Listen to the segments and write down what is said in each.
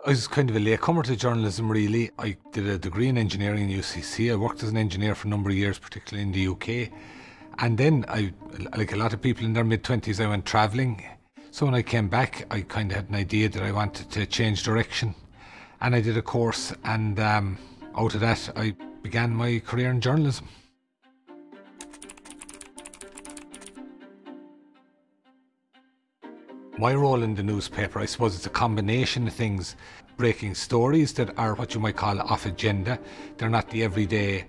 I was kind of a latecomer to journalism, really. I did a degree in engineering in UCC. I worked as an engineer for a number of years, particularly in the UK. And then like a lot of people in their mid-20s, I went travelling. So when I came back, I kind of had an idea that I wanted to change direction. And I did a course, and out of that, I began my career in journalism. My role in the newspaper, I suppose, it's a combination of things. Breaking stories that are what you might call off agenda. They're not the everyday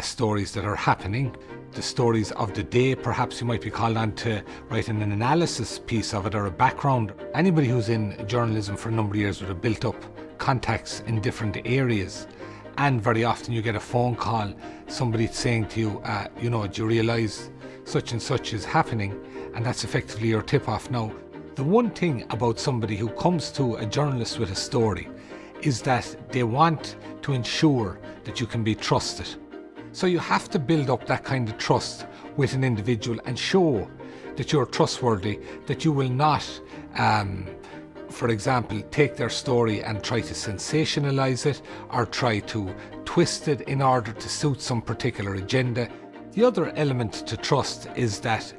stories that are happening. The stories of the day, perhaps you might be called on to write an analysis piece of it or a background. Anybody who's in journalism for a number of years would have built up contacts in different areas. And very often you get a phone call, somebody saying to you, do you realise such and such is happening? And that's effectively your tip-off. Now, the one thing about somebody who comes to a journalist with a story is that they want to ensure that you can be trusted. So you have to build up that kind of trust with an individual and show that you're trustworthy, that you will not, for example, take their story and try to sensationalise it or try to twist it in order to suit some particular agenda. The other element to trust is that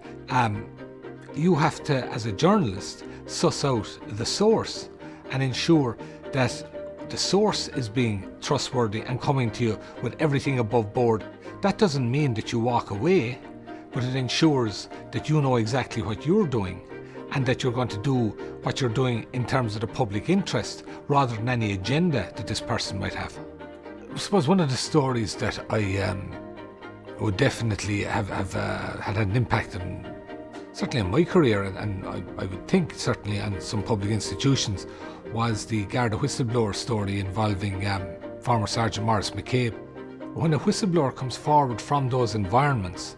you have to, as a journalist, suss out the source and ensure that the source is being trustworthy and coming to you with everything above board. That doesn't mean that you walk away, but it ensures that you know exactly what you're doing and that you're going to do what you're doing in terms of the public interest rather than any agenda that this person might have. I suppose one of the stories that I would definitely have had an impact on, certainly on my career, and I would think certainly on some public institutions, was the Garda whistleblower story involving former Sergeant Maurice McCabe. When a whistleblower comes forward from those environments,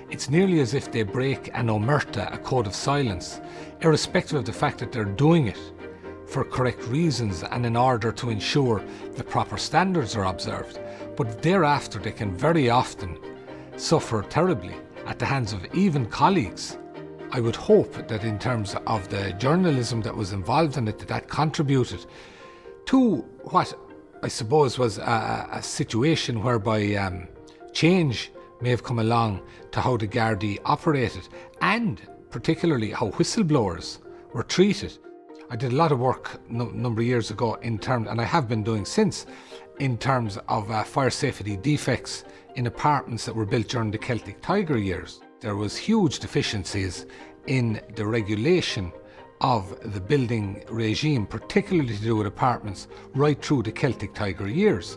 it's nearly as if they break an omerta, a code of silence, irrespective of the fact that they're doing it for correct reasons and in order to ensure the proper standards are observed. But thereafter they can very often suffer terribly at the hands of even colleagues. I would hope that in terms of the journalism that was involved in it, that contributed to what I suppose was a situation whereby change may have come along to how the Gardaí operated and particularly how whistleblowers were treated. I did a lot of work a number of years ago in terms, and I have been doing since, in terms of fire safety defects in apartments that were built during the Celtic Tiger years. There was huge deficiencies in the regulation of the building regime, particularly to do with apartments, right through the Celtic Tiger years.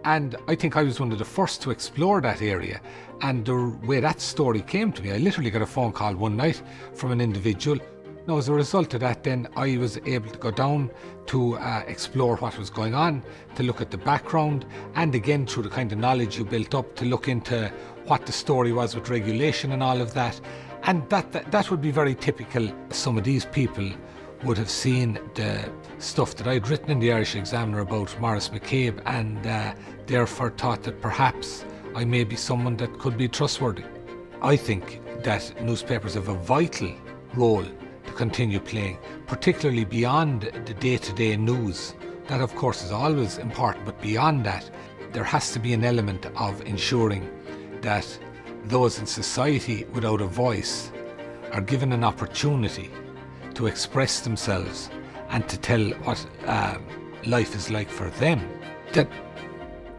And I think I was one of the first to explore that area. And the way that story came to me, I literally got a phone call one night from an individual. Now, as a result of that, then I was able to go down to explore what was going on, to look at the background, and again, through the kind of knowledge you built up, to look into what the story was with regulation and all of that. And that would be very typical. Some of these people would have seen the stuff that I'd written in the Irish Examiner about Maurice McCabe and therefore thought that perhaps I may be someone that could be trustworthy. I think that newspapers have a vital role to continue playing, particularly beyond the day-to-day news. That of course is always important, but beyond that, there has to be an element of ensuring that those in society without a voice are given an opportunity to express themselves and to tell what life is like for them. That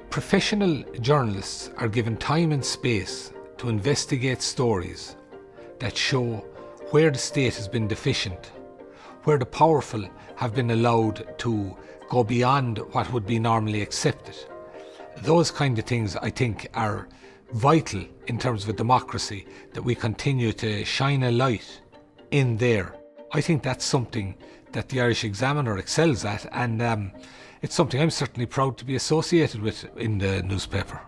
professional journalists are given time and space to investigate stories that show where the state has been deficient, where the powerful have been allowed to go beyond what would be normally accepted. Those kind of things, I think, are vital in terms of a democracy, that we continue to shine a light in there. I think that's something that the Irish Examiner excels at, and it's something I'm certainly proud to be associated with in the newspaper.